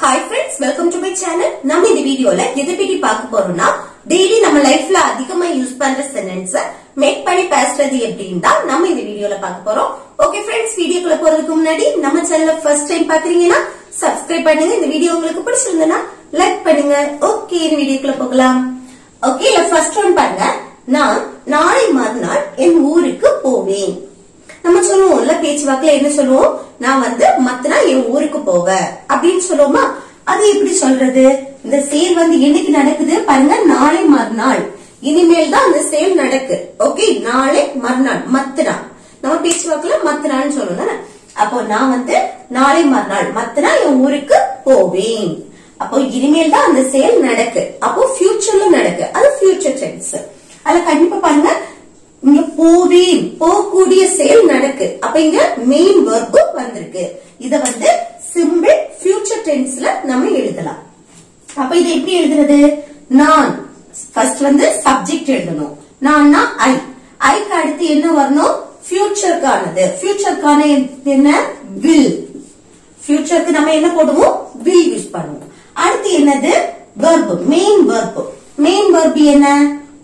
Hi friends, welcome to my channel. நம்ம இந்த வீடியோல எதை பத்தி பார்க்க போறோம்னா டெய்லி நம்ம லைஃப்ல அதிகமா யூஸ் பண்ற சென்டென்ஸ் மேக் பண்ணி பேசுறது எப்படின்னு தான் நம்ம இந்த வீடியோல பார்க்க போறோம். ஓகே ஃப்ரெண்ட்ஸ், வீடியோக்குள்ள போறதுக்கு முன்னாடி நம்ம சேனலை ஃபர்ஸ்ட் டைம் பாக்குறீங்கன்னா சப்ஸ்கிரைப் பண்ணுங்க. இந்த வீடியோ உங்களுக்கு பிடிச்சிருந்தா லைக் பண்ணுங்க. ஓகே, இந்த வீடியோக்குள்ள போகலாம். ஓகே, ஃபர்ஸ்ட் ஒன் பாருங்க. நான் நாளை மறுநாள் என் ஊருக்கு போவேன். நம்ம சொல்லுவோம்ல, பேச்சு வாக்குல என்ன சொல்லுவோம்? நான் மத்தனா என் ஊருக்கு போவேன் அப்படின்னு சொல்லுவோமா? அது எப்படி சொல்றது? இந்த சேல் என்னைக்கு நடக்குது பாருங்க, நாளை மறுநாள். இனிமேல் தான் அந்த சேல் நடக்கு. ஓகே, நாளை மறுநாள் மத்தனா. நம்ம பேச்சு வாக்குல மத்தனான்னு சொல்லணும். அப்போ நான் நாளை மறுநாள் மத்தனா என் ஊருக்கு போவேன். அப்போ இனிமேல் தான் அந்த சேல் நடக்கு. அப்போ ஃபியூச்சர்ல நடக்கு. அது ஃபியூச்சர் டென்ஸ். அதுல கண்டிப்பா பாருங்க, இங்க போவேன், போகக்கூடிய செயல் நடக்கு. அப்ப இங்க மெயின் வெர்ப் வந்திருக்கு. இத சிம்பிள் ஃபியூச்சர் டென்ஸ்ல நம்ம எழுதலாம். அப்ப இதை எப்படி எழுதுறது? நான் ஃபர்ஸ்ட் சப்ஜெக்ட் எழுதணும். நான்னா ஐ. ஐக்கு அடுத்து என்ன வரணும்? ஃபியூச்சர்க்கானது. ஃபியூச்சர்க்கான என்ன? வில். ஃபியூச்சருக்கு நம்ம என்ன போடுவோம்? வில் யூஸ் பண்ணுவோம். அடுத்து என்னது? Verb, main verb. Main verb என்ன?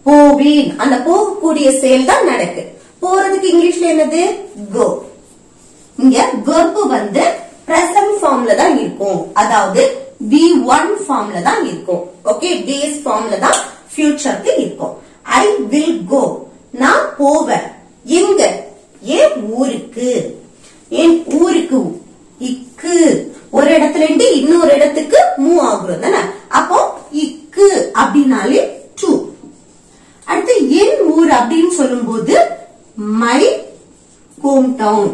போவேன். அந்த போகக்கூடிய செயல் தான் நடக்கு. போறதுக்கு இங்கிலீஷ்ல என்னது? கோ. இங்க வெர்ப் பிரசன்ட் ஃபார்ம்ல தான் இருக்கும். அதாவது V1 ஃபார்ம்ல தான் இருக்கும். ஓகே, பேஸ் ஃபார்ம்ல தான் ஃபியூச்சருக்கு இருக்கும். I will go. நான் போவேன். எங்க? என் ஊருக்கு. என் ஊருக்கு இக்கு ஒரு இடத்துல இருந்து இன்னொரு இடத்துக்கு மூவ் ஆகுறோம் தானே? அப்போ இக்கு அப்படின்னாலே டு. அடுத்து என் ஊர் அப்படின்னு சொல்லும் போது மை ஹோம் டவுன்.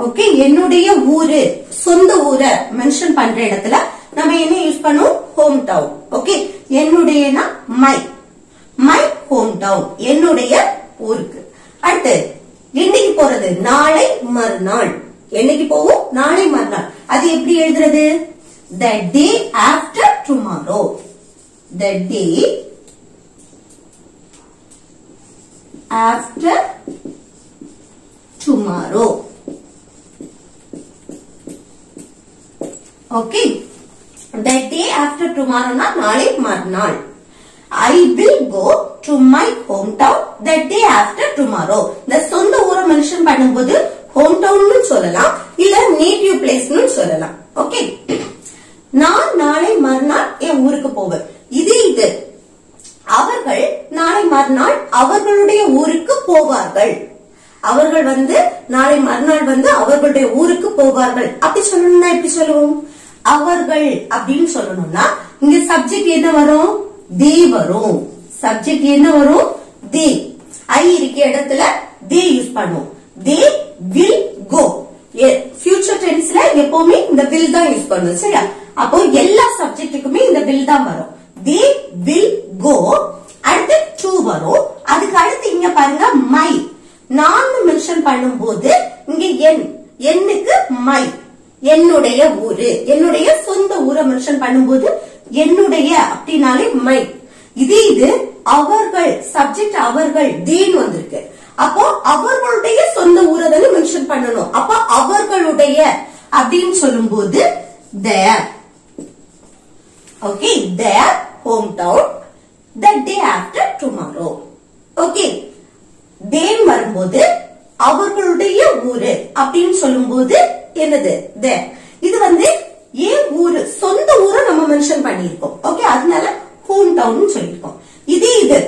ஓகே, என்னுடைய ஊரு, சொந்த ஊரை மென்ஷன் பண்ற இடத்துல நம்ம என்ன யூஸ் பண்ணுவோம்? Home town. ஓகே, என்னுடைய மை, மை ஹோம் டவுன், என்னுடைய ஊருக்கு. அடுத்து என்னைக்கு போறது? நாளை மறுநாள். என்னைக்கு போவோம்? நாளை மறுநாள். அது எப்படி எழுதுறது? The day after tomorrow. The day after tomorrow. Okay, the day after tomorrow na நாளை மறுநாள். I will go to my hometown the day after tomorrow. இந்த சொந்த ஊரை மென்ஷன் பண்ணும்போது ஹோம் டவுன் சொல்லலாம், இல்ல நேட்டிவ் பிளேஸ் சொல்லலாம். ஓகே, நான் நாளை மறுநாள் என் ஊருக்கு போவேன். இது அவர்கள் நாளை மறுநாள் அவர்களுடைய ஊருக்கு போவார்கள். அவர்கள் நாளை மறுநாள் அவர்களுடைய ஊருக்கு போவார்கள். அப்படி சொல்லணும்னா எப்படி சொல்லுவோம்? அவர்கள் அப்படின்னு சொல்லணும்னா இங்க சப்ஜெக்ட் என்ன வரும்? தே வரும். சப்ஜெக்ட் என்ன வரும்? தே. ஐ இருக்க இடத்துல தே யூஸ் பண்ணுவோம். They will go. ஃபியூச்சர் டென்ஸ்ல எப்பவுமே இந்த வில் தான் யூஸ் பண்ணுவோம். சரியா? அப்போ எல்லா சப்ஜெக்டுக்குமே இந்த வில் தான் வரும். they will go. அடுத்து to வரும். அதுக்கு அடுத்து இங்க பாருங்க மை. நான் மென்ஷன் பண்ணும்போது இங்க என்னுக்கு மை, என்னுடைய ஊரு, என்னுடைய சொந்த ஊரை மென்ஷன் பண்ணும்போது என்னுடைய அப்படின்னாலே மை. இது அவர்கள், சப்ஜெக்ட் அவர்கள், தேன் வந்திருக்கு. அப்போ அவர்களுடைய சொந்த ஊரை தானே மென்ஷன் பண்ணணும். அப்போ அவர்களுடைய அப்படின்னு சொல்லும் போது their. Okay, their hometown the day after tomorrow. Okay, then வரும்போது அவர்களுடைய ஊரு அப்படின்னு சொல்லும்போது என்னது? their. இது ஏன் ஊரு, சொந்த ஊரை நம்ம மென்ஷன் பண்ணிருக்கோம். ஓகே, அதனால ஹோம் டவுன் சொல்லிருக்கோம். இது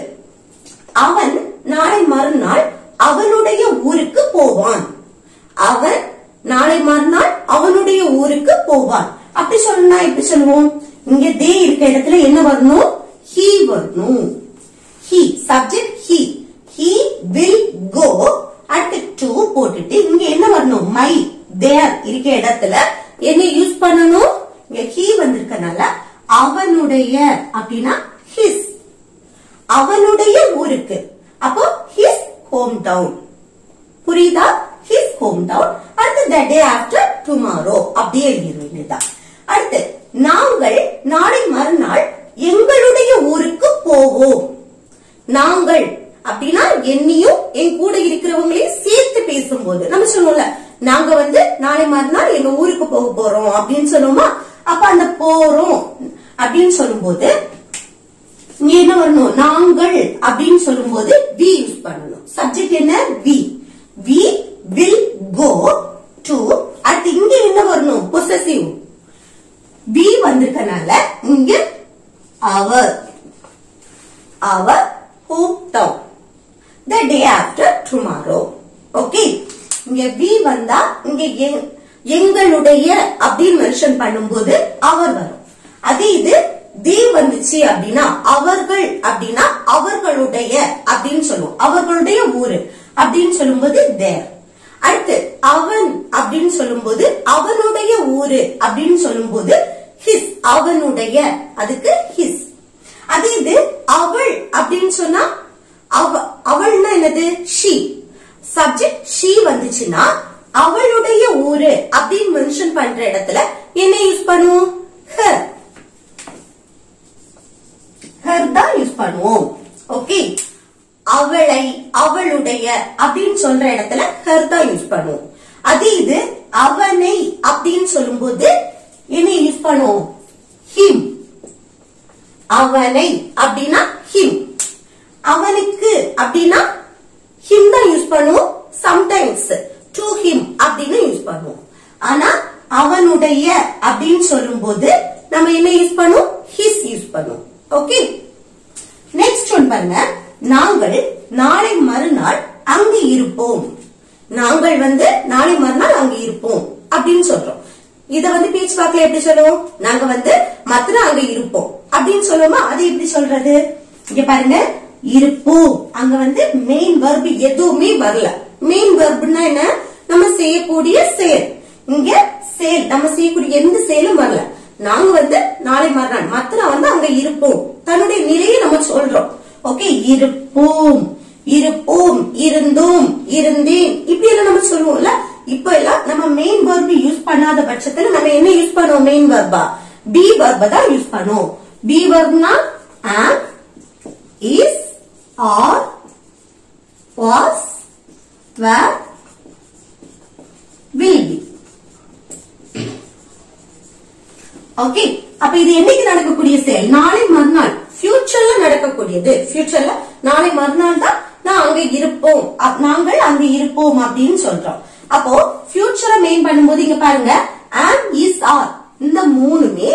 அவன் நாளை மறுநாள் அவனுடைய ஊருக்கு போவான். அவன் நாளை மறுநாள் அவனுடைய ஊருக்கு போவான். அப்படி சொல்லணும்னா எப்படி சொல்லுவோம்? இங்க தே இருக்க இடத்துல என்ன வரணும்? he வரணும். he subject he. he will go. அடுத்து to போட்டுட்டு இங்க என்ன வரணும்? மை. there இருக்க இடத்துல என்ன யூஸ் பண்ணணும்? இங்க he வந்திருக்கனால அவனுடைய அப்படின்னா his. அவனுடைய ஊருக்கு. அப்போ his hometown. புரியுதா? his hometown. அடுத்து the day after tomorrow அப்படியே எழுதிருவீங்க. அடுத்து நாங்கள் நாளை மறுநாள் எங்களுடைய ஊருக்கு போவோம். நாங்கள் அப்படின்னா என்னையும் என் கூட இருக்கிறவங்களையும் சேர்த்து பேசும்போது நம்ம சொல்லுவோம்ல, நாங்க வந்து நாளை மறுநாள் எங்க ஊருக்கு போக போறோம் அப்படின்னு சொல்லுவோமா. அப்ப அந்த போறோம் அப்படின்னு சொல்லும்போது இங்க என்ன வரணும், நாங்கள் அப்படின்னு சொல்லும்போது we யூஸ் பண்ணணும். சப்ஜெக்ட் என்ன, we will go to. அடுத்து இங்க என்ன வரணும், பொசசிவ். we வந்திருக்கனால இங்க our hometown the day after tomorrow. Okay, இங்க we வந்தா இங்க எங்களுடைய அப்படின்னு மென்ஷன் பண்ணும்போது அவர் வரும். அதே இது they வந்துச்சு அப்படின்னா அவர்கள் அப்படின்னா அவர்களுடைய அப்படின்னு சொல்லுவோம். அவர்களுடைய ஊரு அப்படின்னு சொல்லும்போது their. அடுத்து அவன் அப்படின்னு சொல்லும்போது அவனுடைய ஊரு அப்படின்னு சொல்லும்போது his. அவனுடைய, அதுக்கு his. அதே இது அவள் அப்படின்னு சொன்னா அவள்னா என்னது, she. சப்ஜெக்ட் she வந்துச்சுன்னா அவளுடைய ஊரு அப்படின்னு மென்ஷன் பண்ற இடத்துல என்ன யூஸ் பண்ணுவோம், her. her தான் யூஸ் பண்ணுவோம். ஓகே, அவளை அவளுடைய அப்படின்னு சொல்ற இடத்துல her தான் யூஸ் பண்ணுவோம். அதே இது அவனை அப்படின்னு சொல்லும்போது என்ன யூஸ் பண்ணுவோம், him. அவனை அப்படின்னா him. அவனுக்கு அப்படின்னா him தான் யூஸ் பண்ணுவோம். சம்டைம்ஸ் to him அப்படின்னு யூஸ் பண்ணுவோம். ஆனா அவனுடைய அப்படின்னு சொல்லும்போது நம்ம என்ன யூஸ் பண்ணுவோம், his யூஸ் பண்ணுவோம். ஓகே, நெக்ஸ்ட் ஒன் பாருங்க. நாங்கள் நாளை மறுநாள் அங்கு இருப்போம். நாங்கள் வந்து நாளை மறுநாள் அங்கு இருப்போம் அப்படின்னு சொல்றோம். இத வந்து பேச்சு வாக்குல எப்படி சொல்லுவோம், நாங்க வந்து மற்ற அங்க இருப்போம் அப்படின்னு சொல்லுவோமா. அது எப்படி சொல்றது, இங்க பாருங்க, இருப்போம். அங்க வந்து மெயின் வெர்ப் எதுவுமே வரல. மெயின் வெர்ப்னா என்ன, நம்ம செய்யக்கூடிய செயல். இங்க செயல் நம்ம செய்யக்கூடிய எந்த செயலும் வரல. நாங்க வந்து நாளை மறுநாள் மற்ற வந்து அங்க இருப்போம், தன்னுடைய நிலையை நம்ம சொல்றோம். ஓகே, இருப்போம், இருப்போம், இருந்தோம், இருந்தேன், இப்படி எல்லாம் நம்ம சொல்லுவோம்ல. இப்ப எல்லாம் நம்ம மெயின் வெர்ப் யூஸ் பண்ணாத பட்சத்துல நம்ம என்ன யூஸ் பண்ணுவோம், மெயின் வெர்பா பி வெர்ப தான் யூஸ் பண்ணுவோம். பி வெர்ப்னா am, is, are, was, were, will be. Okay, அப்ப இது என்னைக்கு நடக்கக்கூடிய செயல், நாளை மறுநாள், ஃபியூச்சர்ல நடக்கக்கூடியது. ஃபியூச்சர்ல நாளை மறுநாள் தான் நான் அங்க இருப்போம், நாங்கள் அங்க இருப்போம் அப்படின்னு சொல்றோம். அப்போ ஃபியூச்சரை மெயின் பண்ணும்போது இங்க பாருங்க, am, is, are இந்த மூணுமே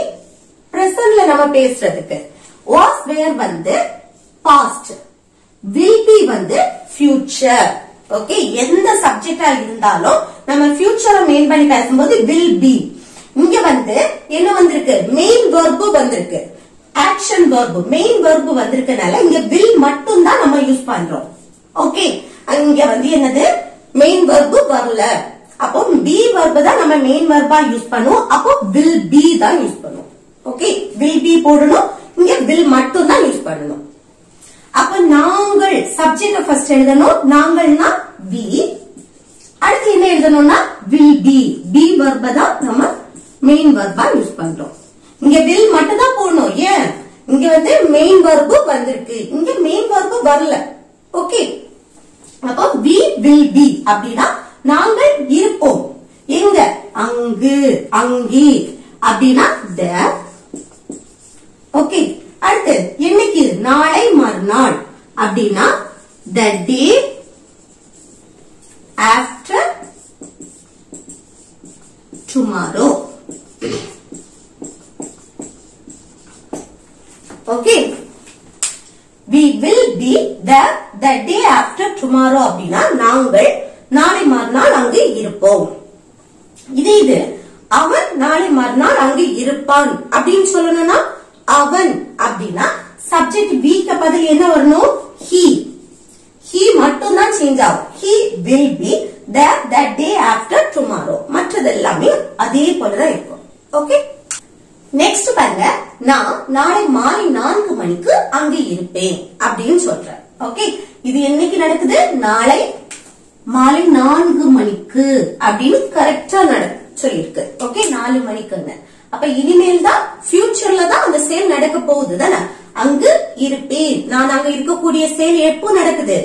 பிரசன்ட்ல நம்ம பேசுறதுக்கு. was, were வந்து past, will be வந்து future. ஓகே, எந்த சப்ஜெக்டா இருந்தாலும் நம்ம ஃபியூச்சரை மெயின் பண்ணி பேசும்போது will be. இங்க வந்து என்ன வந்திருக்கு, மெயின் வெர்ப் வந்திருக்கு, ஆக்ஷன் வெர்ப். மெயின் வெர்ப் வந்திருக்கனால இங்க will மட்டும் தான் நம்ம யூஸ் பண்றோம். ஓகே, இங்க வந்து என்னது, மெயின் வெர்ப் வரல. அப்போ பி வெர்ப் தான் நம்ம மெயின் வெர்பா யூஸ் பண்ணுவோம். அப்போ will be தான் யூஸ் பண்ணுவோம். ஓகே, will be போடணும், இங்க will மட்டும் தான் யூஸ் பண்ணணும். அப்ப நாங்கள் சப்ஜெக்ட் ஃபர்ஸ்ட் எழுதணும். நாங்கள்னா we. அடுத்து என்ன எழுதணும்னா will be. பி வெர்ப தான் நம்ம மெயின் வெர்பா யூஸ் பண்றோம். இங்க will மட்டும் தான் போடணும். ஏன், இங்க வந்து மெயின் வெர்ப் வந்திருக்கு, இங்க மெயின் வெர்ப் வரல. ஓகே, அப்போ we will be அப்படின்னா நாங்கள் இருப்போம். எங்க, அங்கு, அங்கே அப்படின்னா there. ஓகே, அடுத்து என்னைக்கு, நாளை மறுநாள் அப்படின்னா the day after tomorrow. Okay, we will be there the day after tomorrow அப்படின்னா நாங்கள் நாளை மறுநாள் அங்கு இருப்போம். இது அவன் நாளை மறுநாள் அங்கு இருப்பான் அப்படின்னு சொல்லணும்னா அவன் அப்படின்னா சப்ஜெக்ட் வீக்கு பதில் என்ன வரணும், he. he மட்டும் தான் சேஞ்ச் ஆகும். he will be there the day after tomorrow. மற்றது எல்லாமே அதே போலதான் இருக்கும். ஓகே, நெக்ஸ்ட் பாருங்க, நான் நாளை மாலை 4 மணிக்கு அங்கு இருப்பேன் அப்படின்னு சொல்றேன். ஓகே, இது என்னைக்கு நடக்குது, நாளை மாலை 4 மணிக்கு அப்படின்னு கரெக்டா சொல்லிருக்கு. ஓகே, 4 மணிக்குன்னு. அப்ப இனிமேல் தான் ஃபியூச்சர்ல தான் அந்த சேல் நடக்க போகுது தானே. அங்கு இருப்பேன், நான் அங்க இருக்கக்கூடிய சேல் எப்போ நடக்குது,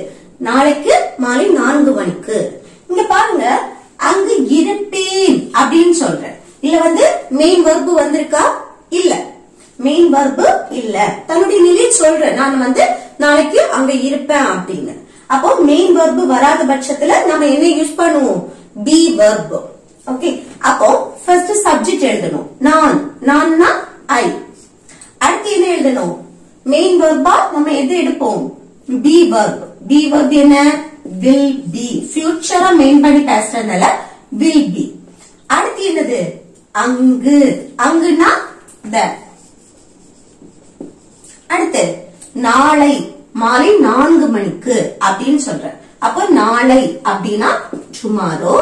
நாளைக்கு மாலை 4 மணிக்கு. இங்க பாருங்க, அங்கு இருப்பேன் அப்படின்னு சொல்றேன். இல்ல வந்து மெயின் வெர்பு வந்திருக்கா? இல்ல, மெயின் வெர்பு இல்ல. தன்னுடைய நிலையை சொல்றேன், நான் வந்து நாளைக்கு அங்க இருப்பேன் அப்படின்னு. அப்போ மெயின் வெர்பு வராத பட்சத்துல நம்ம என்ன யூஸ் பண்ணுவோம்? B verb. ஓகே, அப்போ ஃபர்ஸ்ட் சப்ஜெக்ட் எழுதணும். நான்னா ஐ. அடுத்து என்ன எழுதணும்? மெயின் வெர்பா நம்ம எது எடுப்போம்? B verb. பி வெர்ப் என்ன? will be. ஃபியூச்சரா மெயின் பண்ணி பேசுறதுனால will be. அடுத்து என்னது? அங்கு. அங்குனா the. அடுத்து நாளை மாலை 4 மணிக்கு அப்படின்னு சொல்றேன். அப்போ நாளை அப்படின்னா tomorrow.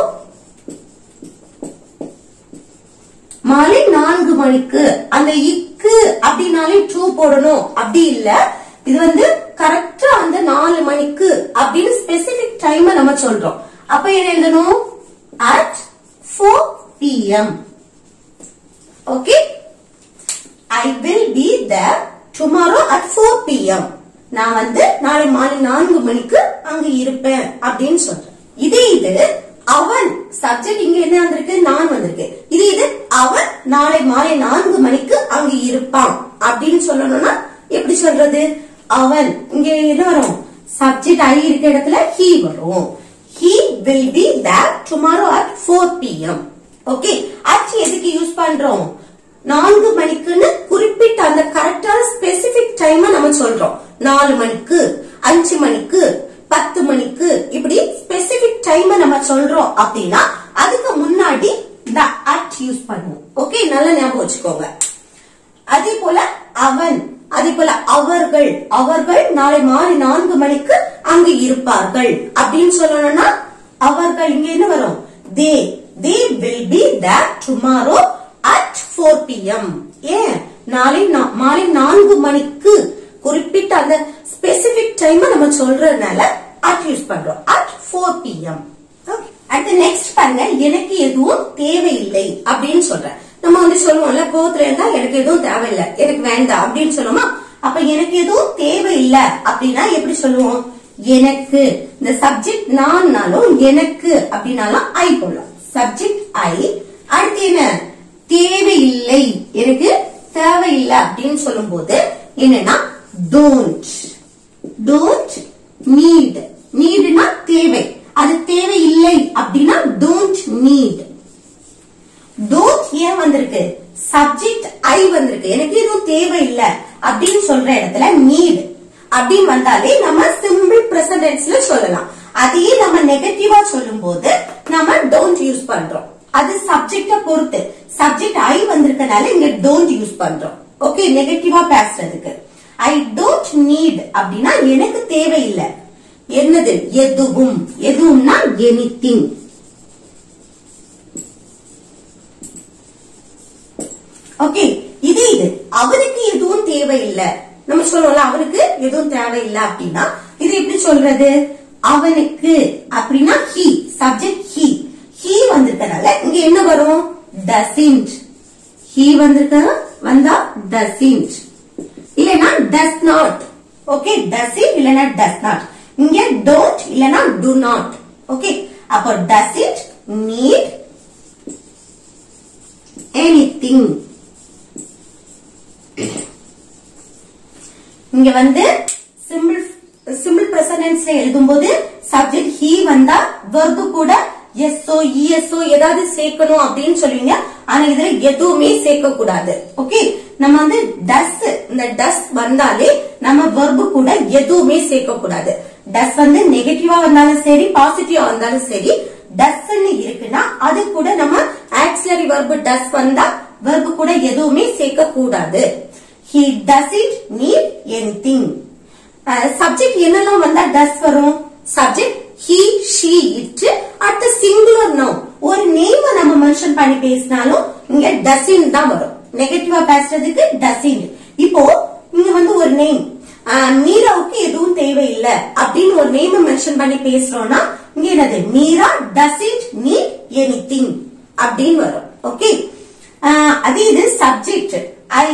மாலை 4 மணிக்கு. அந்த இக்கு அப்படின்னாலே ட்ரூ போடணும் அப்படி இல்ல. இது வந்து கரெக்டா அந்த 4 மணிக்கு அப்படின்னு ஸ்பெசிபிக் டைம் நம்ம சொல்றோம். அப்ப என்ன எழுதணும்? at 4 PM. Okay, I will be there tomorrow at 4 PM. நான் வந்து நாளை மாலை 4 மணிக்கு அங்க இருப்பேன் அப்படின்னு சொல்றேன். இது அவன் சப்ஜெக்ட் இங்க என்ன வந்திருக்கு? நான் வந்திருக்கு. இது அவன் நாளை மாலை 4 மணிக்கு அங்க இருப்பான் அப்படின்னு சொல்லணும்னா எப்படி சொல்றது? அவன் இங்க என்ன வரும்? சப்ஜெக்ட் ஐ இருக்க இடத்துல he வரும். He will be there tomorrow at 4 PM. Okay, at எதுக்கு யூஸ் பண்றோம்? 4 மணிக்குன்னு குறிப்பிட்ட அந்த கரெக்டான ஸ்பெசிபிக் டைம் நம்ம சொல்றோம். 4 மணிக்கு, 5 மணிக்கு, 10 மணிக்கு, இப்படி ஸ்பெசிபிக் டைம் நம்ம சொல்றோம் அப்படின்னா அதுக்கு முன்னாடி the at யூஸ் பண்ணுவோம். ஓகே, நல்லா ஞாபகம் வச்சுக்கோங்க. அதே போல அவன், அதே போல அவர்கள். அவர்கள் நாளை மாலை 4 மணிக்கு அங்கு இருப்பார்கள் அப்படின்னு சொல்லணும்னா அவர்கள் இங்க என்ன வரும்? they will be there tomorrow at 4 PM. ஏன்? நாளை மாலை 4 மணிக்கு குறிப்பிட்ட அந்த ஸ்பெசிபிக் டைம் நம்ம சொல்றதுனால at யூஸ் பண்றோம். at 4 PM. அடுத்து நெக்ஸ்ட் பாருங்க, எனக்கு எதுவும் தேவையில்லை அப்படின்னு சொல்றேன். நம்ம வந்து சொல்லுவோம்ல, கோவத்துல இருந்தா எனக்கு எதுவும் தேவையில்லை, எனக்கு வேண்டாம் அப்படின்னு சொல்லுவோமா? அப்ப எனக்கு எதுவும் தேவையில்லை அப்படின்னா எப்படி சொல்லுவோம்? எனக்கு. இந்த சப்ஜெக்ட் நான்னாலும் எனக்கு அப்படின்னாலும் ஐ போடலாம். Subject I. அடுத்து என்ன? தேவையில்லை, எனக்கு தேவையில்லை அப்படின்னு சொல்லும் போது என்னன்னா don't need. நீட்னா தேவை, அது தேவையில்லை அப்படின்னா don't need. don't ஏன் வந்திருக்கு? சப்ஜெக்ட் ஐ வந்திருக்கு. எனக்கு எதுவும் தேவையில்லை அப்படின்னு சொல்ற இடத்துல need அப்படின்னு வந்தாலே நம்ம சிம்பிள் பிரசன்ட் டென்ஸ்ல சொல்லலாம். அதையே நம்ம நெகட்டிவா சொல்லும் போது நம்ம don't யூஸ் பண்றோம். அது சப்ஜெக்ட பொறுத்து. சப்ஜெக்ட் ஐ வந்திருக்கனால இங்க don't யூஸ் பண்றோம். ஓகே, நெகட்டிவா பேசுறதுக்கு I don't need அப்படின்னா எனக்கு தேவையில்லை. என்னது? எதுவும். எதுவும்னா anything. ஓகே, இது அவனுக்கு எதுவும் தேவையில்லை. நம்ம சொல்லுவோம்ல, அவனுக்கு எதுவும் தேவையில்லை அப்படின்னா இது எப்படி சொல்றது? அவனுக்கு அப்படின்னா he, சப்ஜெக்ட் he வந்திருக்கனால இங்க என்ன வரும்? doesn't. he வந்தா doesn't, இல்லனா does not. ஓகே, doesn't இல்லனா does not. இங்க don't இல்லனா do not. ஓகே, அப்ப doesn't need anything. இங்க வந்து சிம்பிள் பிரசன்ட் டென்ஸ்ல எழுதும்போது சப்ஜெக்ட் he வந்தா verb கூட எஸ்ஓ இஎஸ்ஓ ஏதாவது சேர்க்கணும் அப்படின்னு சொல்லுவீங்க. ஆனா இதுல எதுவுமே சேர்க்க கூடாது. ஓகே, நம்ம வந்து டஸ், இந்த டஸ் வந்தாலே நம்ம verb கூட எதுவுமே சேர்க்க கூடாது. டஸ் வந்து நெகட்டிவா வந்தாலும் சரி, பாசிட்டிவா வந்தாலும் சரி, டஸ் இருக்குன்னா அது கூட நம்ம ஆக்சிலரி verb டஸ் வந்தா verb கூட எதுவுமே சேர்க்க கூடாது. He doesn't need anything. Subject என்னெல்லாம் வந்தா டஸ் வரும்? Subject he, she, it. அடுத்த சிங்குலர் நவுன் ஒரு நேம் நம்ம மென்ஷன் பண்ணி பேசினாலும் இங்க doesn't தான் வரும். நெகட்டிவா பேசுறதுக்கு doesn't. இப்போ இங்க வந்து ஒரு நேம், மீராவுக்கு எதுவும் தேவையில்லை அப்படின்னு ஒரு நேம் மென்ஷன் பண்ணி பேசுறோம்னா இங்க என்னது? மீரா doesn't need anything அப்படின்னு வரும். ஓகே, அதே இது subject I,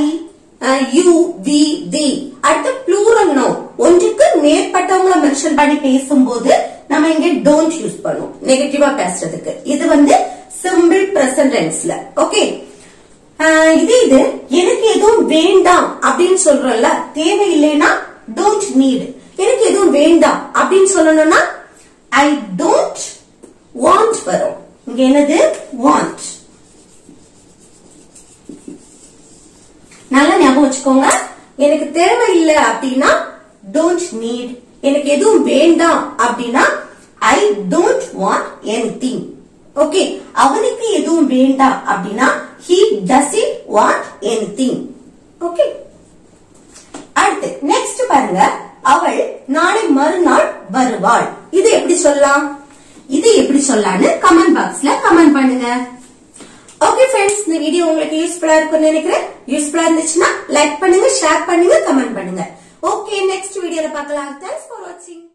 you, we, they. அடுத்த ப்ளூரல் நவுன் ஒன்றுக்கு மேற்பட்டவங்களை மென்ஷன் பண்ணி பேசும்போது நம்ம இங்க don't யூஸ் பண்ணுவோம் நெகட்டிவா பேசுறதுக்கு. இது வந்து சிம்பிள் பிரசன்ட் டென்ஸ்ல. ஓகே, இது எனக்கு எதுவும் வேண்டாம் அப்படின்னு சொல்றோம்ல, தேவையில்லைன்னா don't need. எனக்கு எதுவும் வேண்டாம் அப்படின்னு சொல்லணும்னா I don't want வரும். இங்க என்னது want. நல்லா ஞாபகம் வச்சுக்கோங்க. எனக்கு தேவையில்லை அப்படின்னா don't need. எனக்கு எதுவும் வேண்டாம் அப்படின்னா I don't want anything. Okay, அவனுக்கு எதுவும் வேண்டாம் அப்படின்னா he doesn't want anything. Okay, அடுத்து நெக்ஸ்ட் பாருங்க. அவள் நாளை மறுநாள் வருவாள். இது எப்படி சொல்லலாம்? இது எப்படி சொல்லலாம்னு கமெண்ட் பாக்ஸ்ல கமெண்ட் பண்ணுங்க. ஓகே ஃப்ரெண்ட்ஸ், இந்த வீடியோ உங்களுக்கு யூஸ்ஃபுல்லா இருக்கும்னு நினைக்கிறேன். யூஸ்ஃபுல்லா இருந்துச்சுன்னா லைக் பண்ணுங்க, ஷேர் பண்ணுங்க, கமெண்ட் பண்ணுங்க. ஓகே, நெக்ஸ்ட் வீடியோல பார்க்கலாம். தேங்க்ஸ் ஃபார் வாட்சிங்.